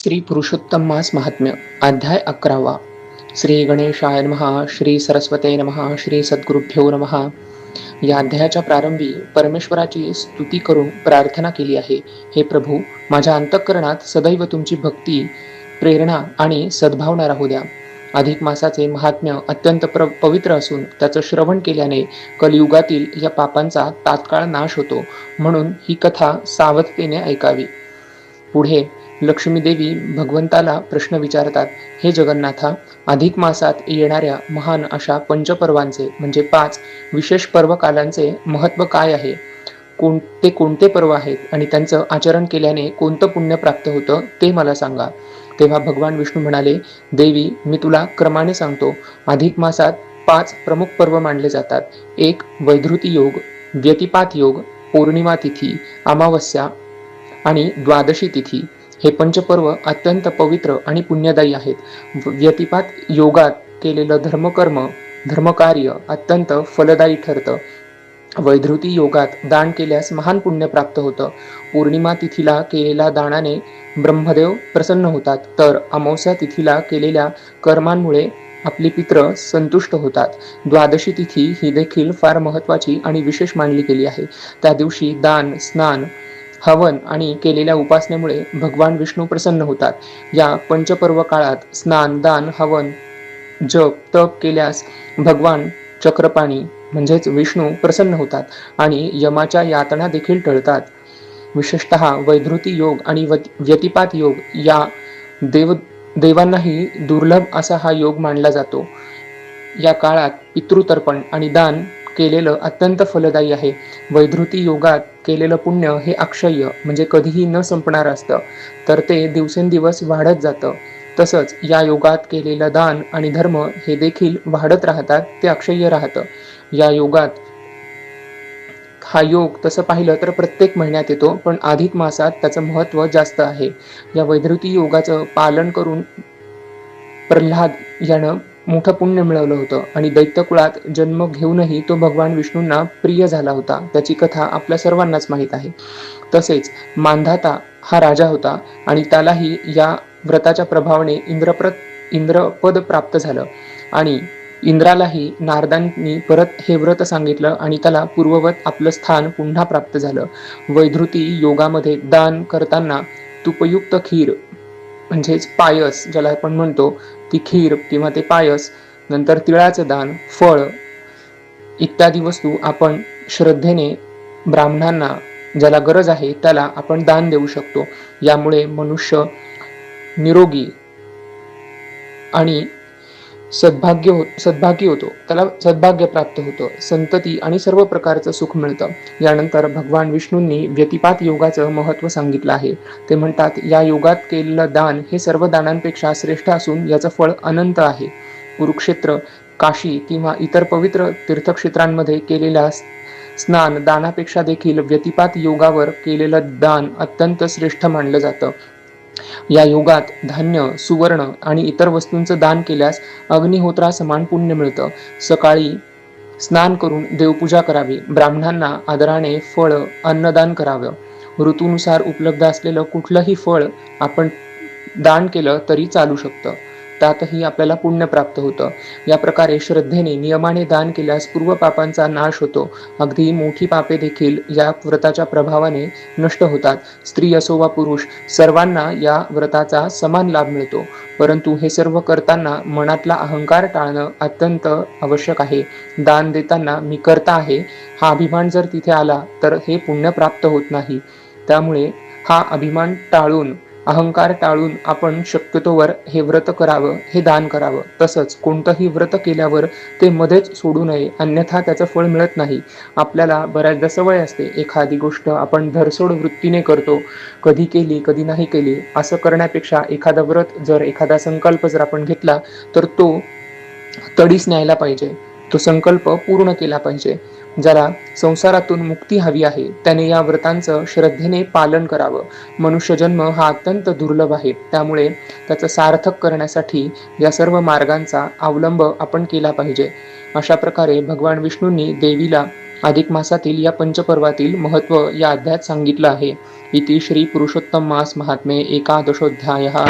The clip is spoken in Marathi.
श्री पुरुषोत्तम मास महात्म्य अध्याय 11वा. श्री गणेशाय नमः. श्री सरस्वते नमः. श्री सद्गुरुभ्यो नमः. या अध्यायाच्या प्रारंभी परमेश्वराची स्तुती करून प्रार्थना केली आहे. हे प्रभू, माझ्या अंतःकरणात सदैव तुमची भक्ती, प्रेरणा आणि सद्भावना राहू द्या. अधिक मासाचे महात्म्य अत्यंत पवित्र असून त्याचं श्रवण केल्याने कलियुगातील या पापांचा तात्काळ नाश होतो, म्हणून ही कथा सावधतेने ऐकावी. पुढे लक्ष्मी देवी भगवंताला प्रश्न विचारतात. हे जगन्नाथा, अधिक मासात येणाऱ्या महान अशा पंचपर्वांचे म्हणजे 5 विशेष पर्वकालांचे महत्त्व काय आहे? कोणते पर्व आहेत आणि त्यांचं आचरण केल्याने कोणतं पुण्य प्राप्त होतं ते मला सांगा. तेव्हा भगवान विष्णू म्हणाले, देवी, मी तुला क्रमाने सांगतो. अधिक मासात 5 प्रमुख पर्व मानले जातात. 1. वैधृती योग, व्यतिपात योग, पौर्णिमा तिथी, अमावस्या आणि द्वादशी तिथी. हे पंचपर्व अत्यंत पवित्र आणि पुण्यदायी आहेत. व्यतिपात योगात केलेलं धर्मकार्य अत्यंत फलदायी ठरतं. वैधृती योगात दान केल्यास महान पुण्य प्राप्त होतं. पौर्णिमा तिथीला केलेल्या दानाने ब्रह्मदेव प्रसन्न होतात, तर अमावस्या तिथीला केलेल्या कर्मांमुळे आपले पित्र संतुष्ट होतात. द्वादशी तिथी ही देखील फार महत्त्वाची आणि विशेष मानली गेली आहे. त्या दिवशी दान, स्नान, हवन आणि केलेल्या उपासनेमुळे भगवान विष्णू प्रसन्न होतात. या पंचपर्व काळात स्नान, दान, हवन, जप, तप केल्यास भगवान चक्रपाणी म्हणजेच विष्णू प्रसन्न होतात आणि यमाच्या यातना देखील टळतात. विशेषतः वैधृती योग आणि व्यतिपात योग या देवांनाही दुर्लभ असा हा योग मानला जातो. या काळात पितृतर्पण आणि दान केलेलं अत्यंत फलदायी आहे. वैधृती योगात केलेलं पुण्य हे अक्षय्य म्हणजे कधीही न संपणार असतं, तर ते दिवसेंदिवस वाढत जातं. तसंच या योगात केलेलं दान आणि धर्म हे देखील वाढत राहतात, ते अक्षय्य राहतं. या योगात हा योग तसं पाहिलं तर प्रत्येक महिन्यात येतो, पण अधिक मासात त्याचं महत्त्व जास्त आहे. या वैधृती योगाचं पालन करून प्रल्हाद यानं मोठं पुण्य मिळवलं होतं आणि दैत्यकुळात जन्म घेऊनही तो भगवान विष्णूंना प्रिय झाला होता. त्याची कथा आपल्या सर्वांनाच माहीत आहे. तसेच मांधाता हा राजा होता आणि त्यालाही या व्रताच्या प्रभावाने इंद्रपद प्राप्त झालं आणि इंद्रालाही नारदांनी परत हे व्रत सांगितलं आणि त्याला पूर्ववत आपलं स्थान पुन्हा प्राप्त झालं. वैधृती योगामध्ये दान करताना तुपयुक्त खीर म्हणजेच पायस ज्याला आपण म्हणतो, ती खीर किंवा ते पायस, नंतर तिळाचं दान, फळ इत्यादी वस्तू आपण श्रद्धेने ब्राह्मणांना ज्याला गरज आहे त्याला आपण दान देऊ शकतो. यामुळे मनुष्य निरोगी आणि सद्भागी होतो, त्याला सद्भाग्य प्राप्त होतं, संतती आणि सर्व प्रकारचं सुख मिळतं. यानंतर भगवान विष्णूंनी व्यतिपात योगाचं महत्त्व सांगितलं आहे. ते म्हणतात, या योगात केलेलं दान हे सर्व दानांपेक्षा श्रेष्ठ असून याचं फळ अनंत आहे. कुरुक्षेत्र, काशी किंवा इतर पवित्र तीर्थक्षेत्रांमध्ये केलेल्या स्नान दानापेक्षा देखील व्यतिपात योगावर केलेलं दान अत्यंत श्रेष्ठ मानलं जातं. या योगात धान्य, सुवर्ण आणि इतर वस्तूंचं दान केल्यास अग्निहोत्रा समान पुण्य मिळतं. सकाळी स्नान करून देवपूजा करावी. ब्राह्मणांना आदराने फळ, अन्नदान करावं. ऋतूनुसार उपलब्ध असलेलं कुठलंही फळ आपण दान केलं तरी चालू शकतं, त्यातही आपल्याला पुण्य प्राप्त होतं. या प्रकारे श्रद्धेने, नियमाने दान केल्यास पूर्व पापांचा नाश होतो. अगदी मोठी पापे देखील या व्रताच्या प्रभावाने नष्ट होतात. स्त्री असो वा पुरुष, सर्वांना या व्रताचा समान लाभ मिळतो. परंतु हे सर्व करताना मनातला अहंकार टाळणं अत्यंत आवश्यक आहे. दान देताना मी करता आहे हा अभिमान जर तिथे आला तर हे पुण्य प्राप्त होत नाही. त्यामुळे हा अभिमान टाळून, अहंकार टाळून आपण शक्यतोवर हे व्रत करावं, हे दान करावं. तसंच कोणतंही व्रत केल्यावर ते मध्येच सोडू नये, अन्यथा त्याचं फळ मिळत नाही. आपल्याला बऱ्याचदा सवय असते, एखादी गोष्ट आपण धरसोड वृत्तीने करतो, कधी केली कधी नाही केली असं करण्यापेक्षा एखादं व्रत जर, एखादा संकल्प जर आपण घेतला तर तो तडीस न्यायला पाहिजे, तो संकल्प पूर्ण केला पाहिजे. ज्याला संसारातून मुक्ती हवी आहे त्याने या व्रतांचं श्रद्धेने पालन करावं. मनुष्यजन्म हा अत्यंत दुर्लभ आहे, त्यामुळे त्याचं सार्थक करण्यासाठी या सर्व मार्गांचा अवलंब आपण केला पाहिजे. अशा प्रकारे भगवान विष्णूंनी देवीला अधिक मासातील या पंचपर्वातील महत्त्व या अध्यायात सांगितलं आहे. इति श्री पुरुषोत्तम मास महात्म्ये एकादशोऽध्यायः।